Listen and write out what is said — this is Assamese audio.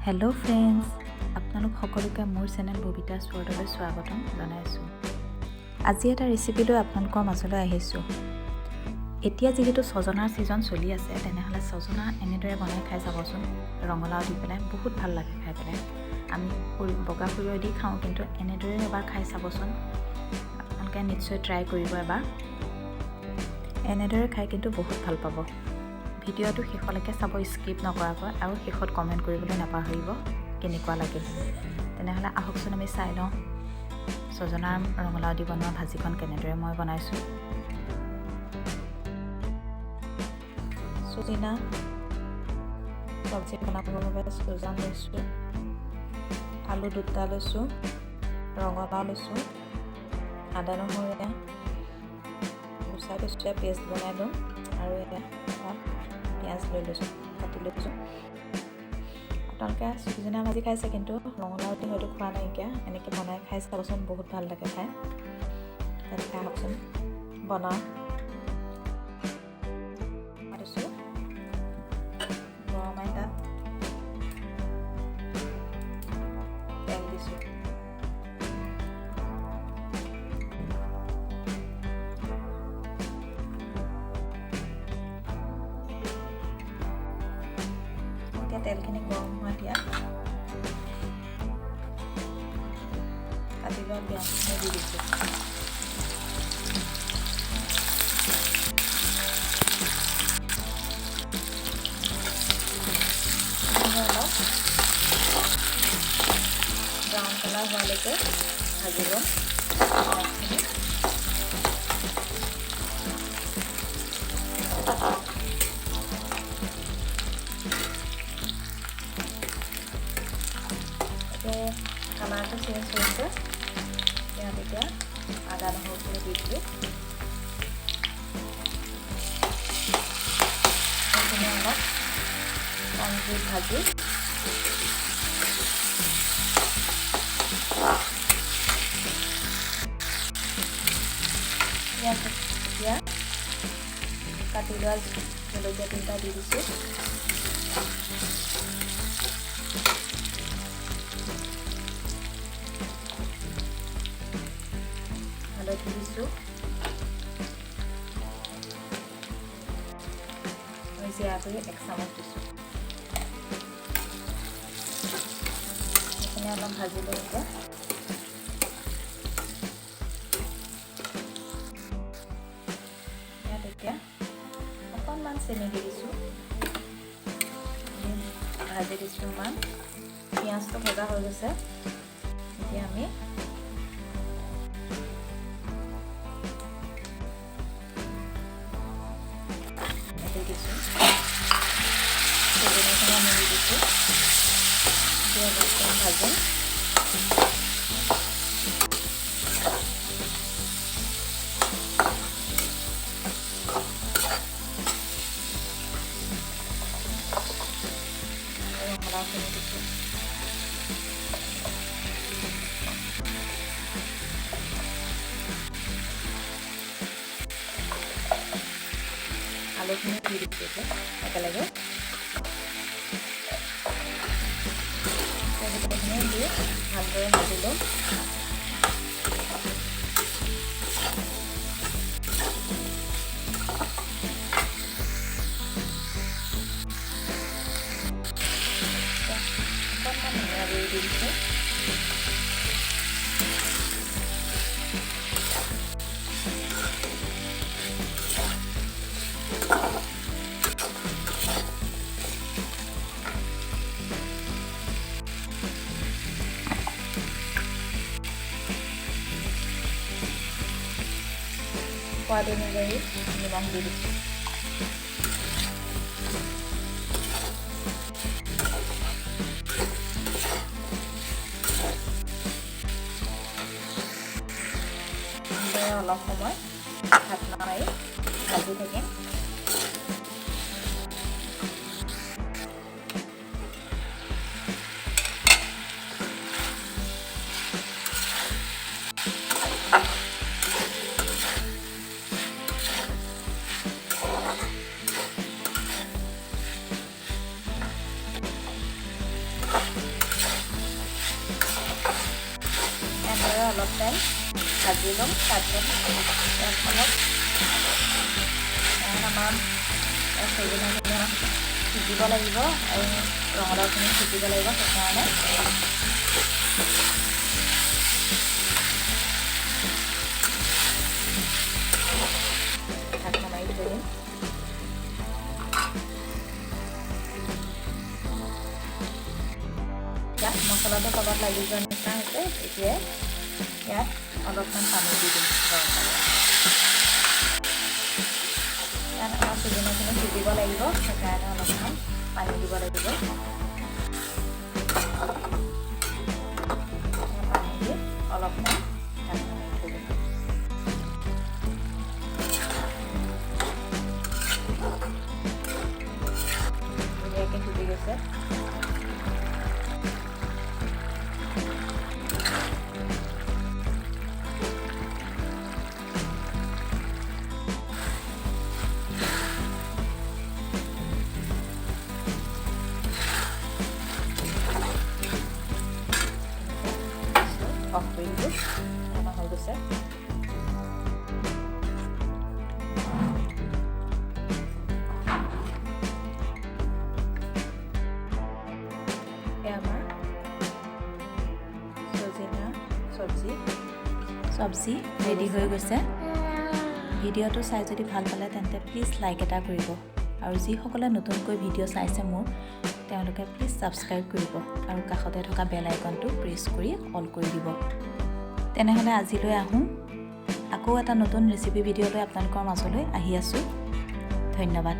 হেল্ল' ফ্ৰেণ্ডছ, আপোনালোক সকলোকে মোৰ চেনেল ববিতা সৱৰ্ডলৈ স্বাগতম জনাইছোঁ। আজি এটা ৰেচিপি লৈ আপোনালোকৰ মাজলৈ আহিছোঁ। এতিয়া যিহেতু ছজনাৰ ছিজন চলি আছে, তেনেহ'লে ছজনা এনেদৰে বনাই খাই চাবচোন। ৰঙালাও দি পেলাই বহুত ভাল লাগে খাই পেলাই। আমি বগা সৰিয়হ দি খাওঁ, কিন্তু এনেদৰে এবাৰ খাই চাবচোন। আপোনালোকে নিশ্চয় ট্ৰাই কৰিব এবাৰ। এনেদৰে খাই কিন্তু বহুত ভাল পাব। ভিডিঅ'টো শেষলৈকে চাব, স্কিপ নকৰাকৈ, আৰু শেষত কমেণ্ট কৰিবলৈ নাপাহৰিব কেনেকুৱা লাগিল। তেনেহ'লে আহকচোন আমি চাই লওঁ ছজনাৰ ৰঙালাও দি বনোৱা ভাজিখন কেনেদৰে মই বনাইছোঁ। সজিনা চব্জি বনাবৰ বাবে সজন লৈছোঁ, আলু 2টা লৈছোঁ, ৰঙালাও লৈছোঁ, আদা নহৰু গুচাই গুচাই পেষ্ট বনাই লওঁ, আৰু পিঁয়াজ লৈ লৈছোঁ, কাটি লৈছোঁ। আপোনালোকে সজিনা ভাজি খাইছে, কিন্তু ৰঙালাও দি হয়তো খোৱা নাইকিয়া। এনেকৈ বনাই খাই চাবচোন, বহুত ভাল লাগে খাই। তেনেকৈ আহকচোন বনাওঁ। দিছোঁ গৰমাই তাত তেল দিছোঁ। তেলখিনি গৰম হোৱা দিয়া কাটি লোৱা পিঁয়াজখিনি দি দিছোঁ। অলপ ব্ৰাউন কালাৰ হোৱালৈকে ভাজি ল'ম। কালাৰটো চেঞ্জ হৈছে, ইয়াত এতিয়া আদা নহৰুখিনি দি দিলোঁ। সেইখিনি অলপ কম জুইত ভাজি ইয়াত এতিয়া কাটি লোৱা জলকীয়া 3টা দি দিছোঁ। হালধি দিছোঁ, জিৰা গুড়ি 1 চামুচ দিছোঁ। সেইখিনি অলপ ভাজি লৈ এতিয়া ইয়াত এতিয়া অকণমান চেনি দি দিছোঁ। ভাজি দিছোঁ ইমান। পিঁয়াজটো ভজা হৈ গৈছে। এতিয়া আমি দি দিছোঁ, সজনাখিনি আমি দি দিছোঁ। এতিয়া অলপ ভাজিম। ৰঙালাওখিনি দিছোঁ। আলুখিনি দি দিছোঁ একেলগে। গোটেইখিনি দি ভালদৰে ভাজি লওঁ। অকণমান ধনিয়া গুড়ি দি দিছোঁ। সোৱাদ অনুযায়ী নিমখ দি দিছোঁ। অলপ সময় ঢাকনা মাৰি ভাজি থাকিম। এনেদৰে অলপ টাইম ভাজি ল'ম। তাৰপিছত ইয়াত অলপ আমাৰ সজনাখিনি সিজিব লাগিব আৰু ৰঙালাওখিনি সিজিব লাগিব। সেইকাৰণে ঢাকনা মাৰি থৈ দিম। ইয়াত মছলাটো তলত লাগি যোৱাৰ নিচিনা হৈছে। এতিয়া ইয়াত অলপমান পানী দি দিম গৰম পানী। ইয়াত আমাৰ সজনাখিনি সিজিব লাগিব, সেইকাৰণে অলপমান পানী দিব লাগিব। পানী দি অলপমান ঢাকনা মাৰি থৈ দিম। ধুনীয়াকৈ সিজি গৈছে। অফ কৰি দিলোঁ। আমাৰ হৈ গৈছে। এয়া আমাৰ সজিনা চব্জি ৰেডি হৈ গৈছে। ভিডিঅ'টো চাই যদি ভাল পালে তেন্তে প্লিজ লাইক এটা কৰিব, আৰু যিসকলে নতুনকৈ ভিডিঅ' চাইছে মোৰ তেওঁলোকে প্লিজ ছাবস্ক্ৰাইব কৰিব আৰু কাষতে থকা বেল আইকনটো প্ৰেছ কৰি অল কৰি দিব। তেনেহ'লে আজিলৈ আহোঁ। আকৌ এটা নতুন ৰেচিপি ভিডিঅ' লৈ আপোনালোকৰ মাজলৈ আহি আছোঁ। ধন্যবাদ।